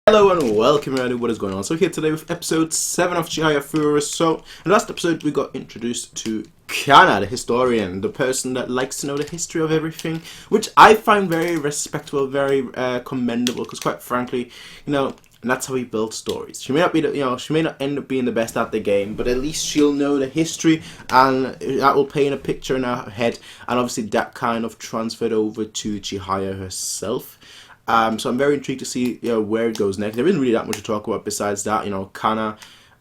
Hello and welcome everybody, what is going on? So here today with episode 7 of Chihayafuru. So in the last episode we got introduced to Kana, the historian, the person that likes to know the history of everything, which I find very respectable, very commendable, because quite frankly, that's how he builds stories. She may not be she may not end up being the best at the game, but at least she'll know the history, and that will paint a picture in her head, and obviously that kind of transferred over to Chihaya herself. So I'm very intrigued to see where it goes next. There isn't really that much to talk about besides that. Kana,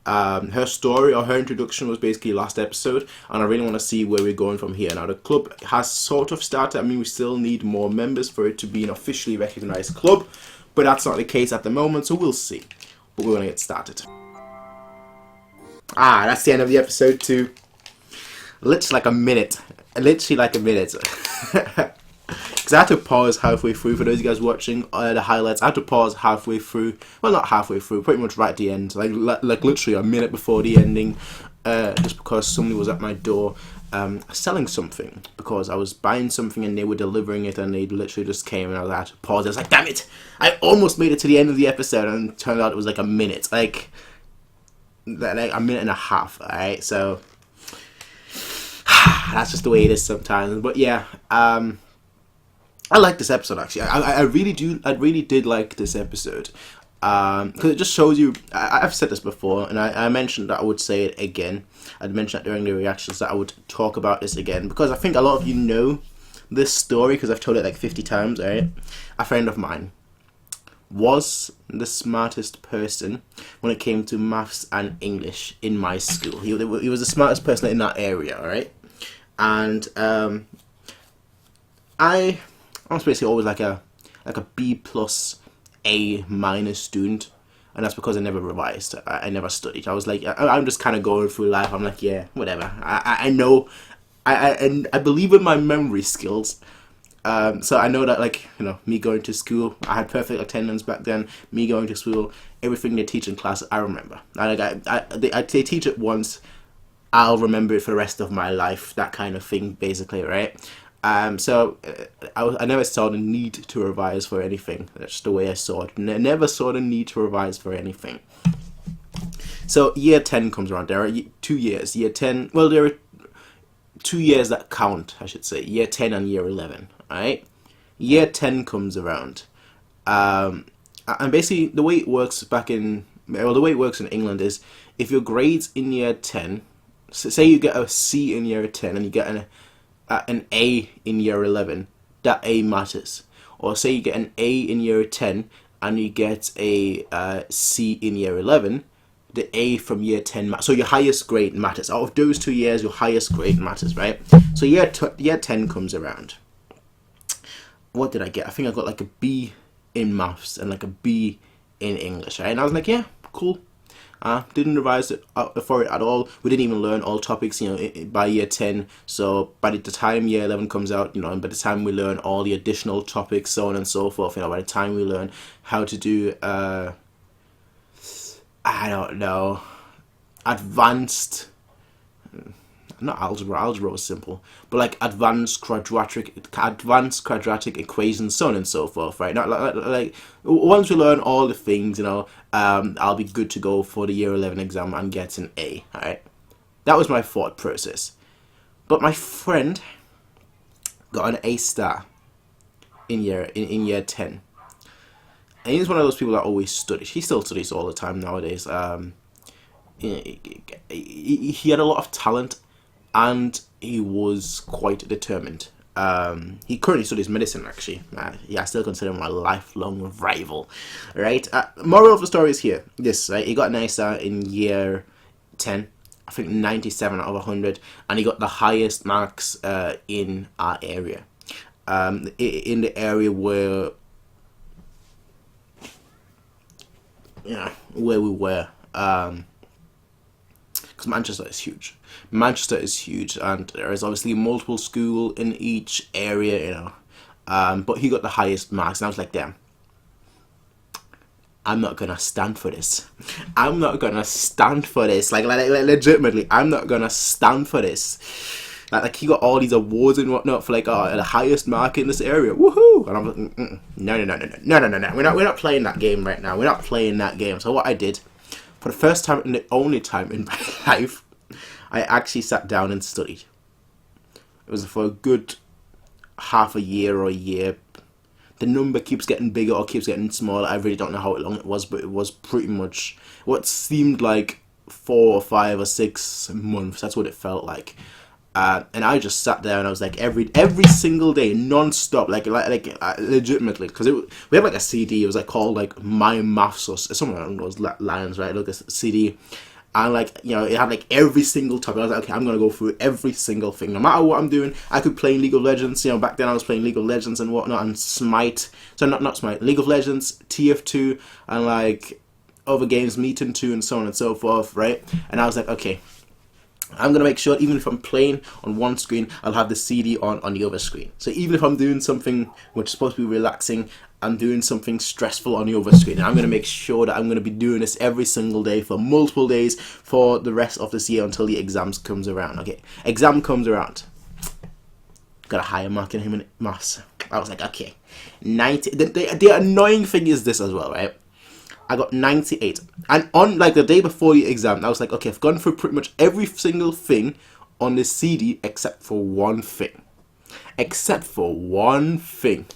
her story or her introduction was basically last episode, and I really want to see where we're going from here. Now the club has sort of started. I mean, we still need more members for it to be an officially recognized club, but that's not the case at the moment, so we'll see. But we're going to get started. That's the end of the episode too. Literally like a minute. Because I had to pause halfway through. For those of you guys watching the highlights, I had to pause halfway through. Well, not halfway through, pretty much right at the end. Like literally a minute before the ending. Just because somebody was at my door selling something. Because I was buying something and they were delivering it, and they literally just came and I had to pause. I was like, damn it! I almost made it to the end of the episode, and it turned out it was like a minute. Like a minute and a half, alright? So that's just the way it is sometimes. But yeah, I like this episode actually. I really did like this episode because it just shows you. I've said this before, and I mentioned that I would say it again. I'd mentioned that during the reactions that I would talk about this again because I think a lot of you know this story because I've told it like 50 times. Right? A friend of mine was the smartest person when it came to maths and English in my school. He was the smartest person in that area. All right, and I was basically always like a B plus A minus student, and that's because I never revised. I never studied. I was like, I'm just kind of going through life. I'm like, yeah, whatever. I know, I believe in my memory skills. So I know that me going to school, I had perfect attendance back then. Me going to school, everything they teach in class, I remember. They teach it once, I'll remember it for the rest of my life. That kind of thing, basically, right? So I never saw the need to revise for anything. That's the way I saw it. Never saw the need to revise for anything. So year 10 comes around. There are 2 years. Year 10. Well, there are 2 years that count, I should say. Year 10 and year 11. Alright? Year 10 comes around. And basically the way it works the way it works in England is if your grades in year 10, so say you get a C in year 10 and you get an A in year 11, that A matters. Or say you get an A in year 10 and you get a C in year 11, the A from year 10 matters. So your highest grade matters. Out of those 2 years, your highest grade matters, right? So year 10 comes around. What did I get? I think I got like a B in maths and like a B in English, right? And I was like, yeah, cool. Didn't revise for it at all. We didn't even learn all topics, by year 10. So by the time year 11 comes out, and by the time we learn all the additional topics, so on and so forth, by the time we learn how to do, I don't know, advanced, not algebra was simple, but like advanced quadratic equations, so on and so forth, right? Not like once we learn all the things, I'll be good to go for the year 11 exam and get an A. All right, that was my thought process. But my friend got an A star in year 10, and he's one of those people that always studies. He still studies all the time nowadays. He had a lot of talent. And he was quite determined. He currently studies medicine, actually. I still consider him my lifelong rival, right? Moral of the story is here. This, right? He got an A star in year 10. I think 97 out of 100. And he got the highest marks in our area. In the area where we were. Because Manchester is huge, and there is obviously multiple schools in each area, but he got the highest marks, and I was like, damn, I'm not gonna stand for this. Like legitimately, I'm not gonna stand for this. Like he got all these awards and whatnot for like the highest mark in this area. Woohoo! And I'm like, no. We're not playing that game right now. We're not playing that game. So what I did, for the first time and the only time in my life, I actually sat down and studied. It was for a good half a year or a year. The number keeps getting bigger or keeps getting smaller. I really don't know how long it was, but it was pretty much what seemed like 4 or 5 or 6 months. That's what it felt like. And I just sat there and I was like every single day, non-stop, like legitimately, because we had like a CD. It was like called like My Maths or something along those lines, right? Like a CD. And like, you know, it had like every single topic. I was like, okay, I'm gonna go through every single thing, no matter what I'm doing. I could play League of Legends. You know, back then I was playing League of Legends and whatnot, and Smite. So not Smite, League of Legends, TF2, and like other games, Meetin' 2, and so on and so forth, right? And I was like, okay, I'm gonna make sure even if I'm playing on one screen, I'll have the CD on the other screen. So even if I'm doing something which is supposed to be relaxing, I'm doing something stressful on the other screen. And I'm going to make sure that I'm going to be doing this every single day for multiple days for the rest of this year until the exams comes around. Okay, exam comes around. Got a higher mark in him in maths. I was like, okay, 90. The annoying thing is this as well, right? I got 98. And on like the day before the exam, I was like, okay, I've gone through pretty much every single thing on this CD except for one thing. Except for one thing.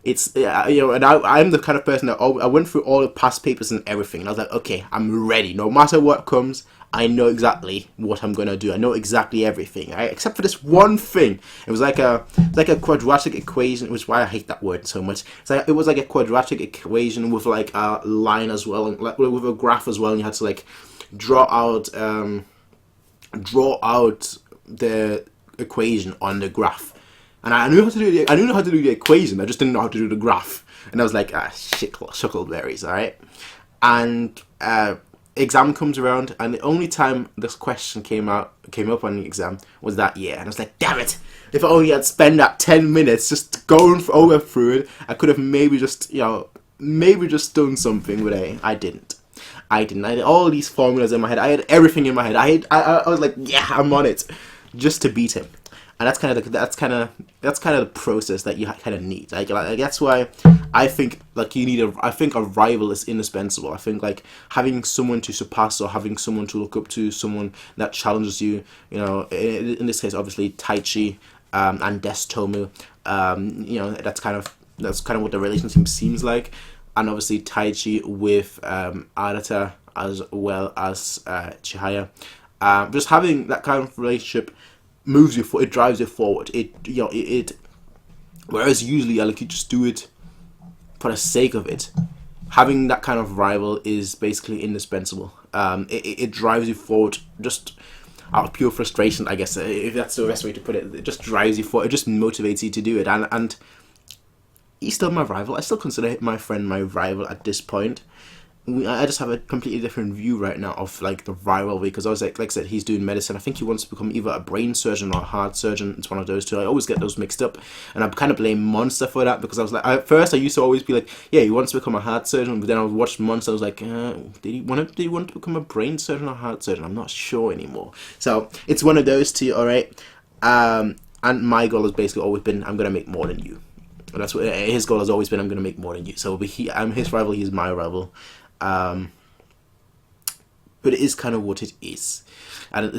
It's, you know, and I'm the kind of person that I went through all the past papers and everything, and I was like, okay, I'm ready. No matter what comes, I know exactly what I'm gonna do. I know exactly everything, right? Except for this one thing. It was like a quadratic equation, which is why I hate that word so much. It was like a quadratic equation with like a line as well, and like with a graph as well, and you had to like draw out the equation on the graph. And I knew how to do the equation. I just didn't know how to do the graph. And I was like, shuckleberries, all right. And exam comes around, and the only time this question came up on the exam was that year. And I was like, damn it! If I only had spent that 10 minutes just going over through it, I could have maybe just done something with it. I didn't. I had all these formulas in my head. I had everything in my head. I was like, yeah, I'm on it, just to beat him. And that's kind of the process that you kind of need. Like that's why I think like I think a rival is indispensable. I think like having someone to surpass or having someone to look up to, someone that challenges you. You know, in this case, obviously Taichi and Destomu. You know, that's kind of what the relationship seems like. And obviously Taichi with Arata as well as Chihaya. Just having that kind of relationship moves you forward, it drives you forward. Whereas usually you just do it for the sake of it. Having that kind of rival is basically indispensable. It drives you forward just out of pure frustration, I guess, if that's the best way to put it. It just drives you forward. It just motivates you to do it. And he's still my rival. I still consider my friend my rival at this point. I just have a completely different view right now of like the rivalry, because I was like I said, he's doing medicine. I think he wants to become either a brain surgeon or a heart surgeon. It's one of those two. I always get those mixed up, and I kind of blame Monster for that, because I was like, at first I used to always be like, yeah, he wants to become a heart surgeon, but then I would watch Monster. I was like, did he want to become a brain surgeon or a heart surgeon? I'm not sure anymore. So it's one of those two, all right. And my goal has basically always been, I'm gonna make more than you. And that's what his goal has always been. I'm gonna make more than you. So I'm his rival. He's my rival. But it is kind of what it is, and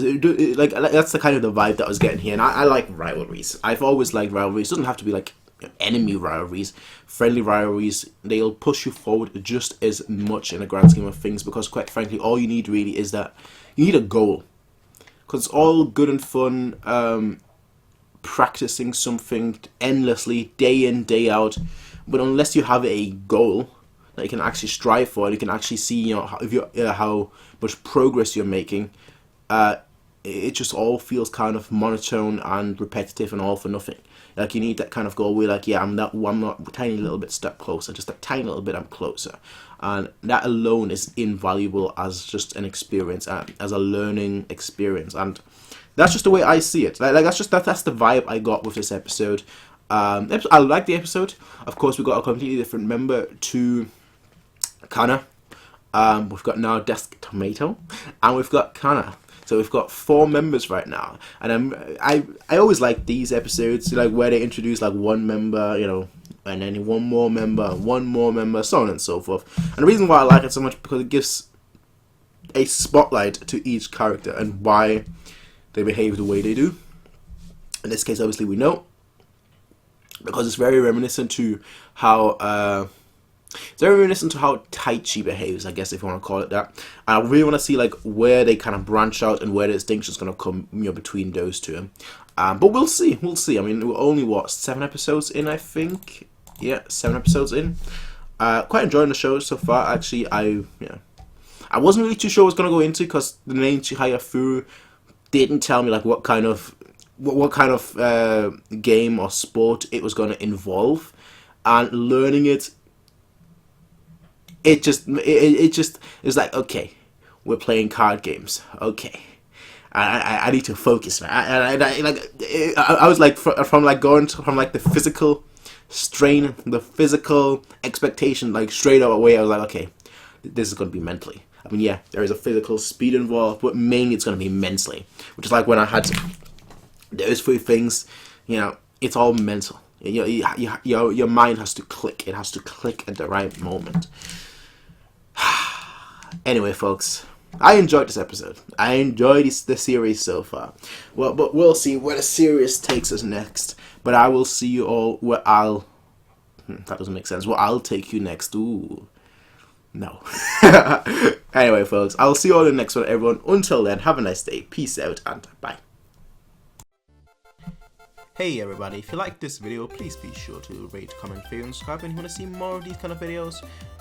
like that's the kind of the vibe that I was getting here. And I like rivalries. I've always liked rivalries. It doesn't have to be like enemy rivalries, friendly rivalries. They'll push you forward just as much in the grand scheme of things, because quite frankly, all you need really is that you need a goal. Because it's all good and fun practicing something endlessly, day in, day out, but unless you have a goal that you can actually strive for, and you can actually see, you know, how much progress you're making, it just all feels kind of monotone and repetitive and all for nothing. Like, you need that kind of goal where, like, yeah, I'm not a tiny little bit step closer, just a tiny little bit I'm closer, and that alone is invaluable as just an experience, as a learning experience. And that's just the way I see it. Like that's the vibe I got with this episode. I like the episode. Of course, we got a completely different member to Kana. We've got now Desk Tomato, and we've got Kana. So we've got 4 members right now, and I always like these episodes, like where they introduce like one member, you know, and then one more member, and one more member, so on and so forth. And the reason why I like it so much because it gives a spotlight to each character and why they behave the way they do. In this case, obviously, we know because it's very reminiscent to how Taichi behaves, I guess, if you want to call it that. And I really want to see like where they kind of branch out and where the distinction is going to come, you know, between those two. But we'll see. I mean, we're only 7 episodes in, I think. Yeah, 7 episodes in. Quite enjoying the show so far. Actually, I wasn't really too sure what I was going to go into because the name Chihayafuru didn't tell me like what kind of game or sport it was going to involve, and learning it just is like, okay, we're playing card games. Okay, I need to focus. I was like from the physical strain, the physical expectation, like straight away. I was like, okay, this is going to be mentally. I mean, yeah, there is a physical speed involved, but mainly it's going to be mentally. Which is like when I had those 3 things, you know, it's all mental. Your mind has to click. It has to click at the right moment. Anyway, folks, I enjoyed this episode. I enjoyed the series so far. Well, but we'll see where the series takes us next. But I will see you all where I'll... that doesn't make sense. Where I'll take you next. Ooh. No. Anyway, folks, I'll see you all in the next one, everyone. Until then, have a nice day. Peace out and bye. Hey everybody, if you like this video, please be sure to rate, comment, favorite, and subscribe. And if you want to see more of these kind of videos,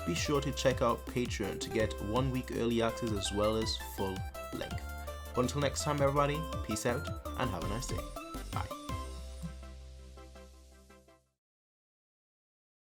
be sure to check out Patreon to get 1 week early access as well as full length. Until next time, everybody, peace out and have a nice day.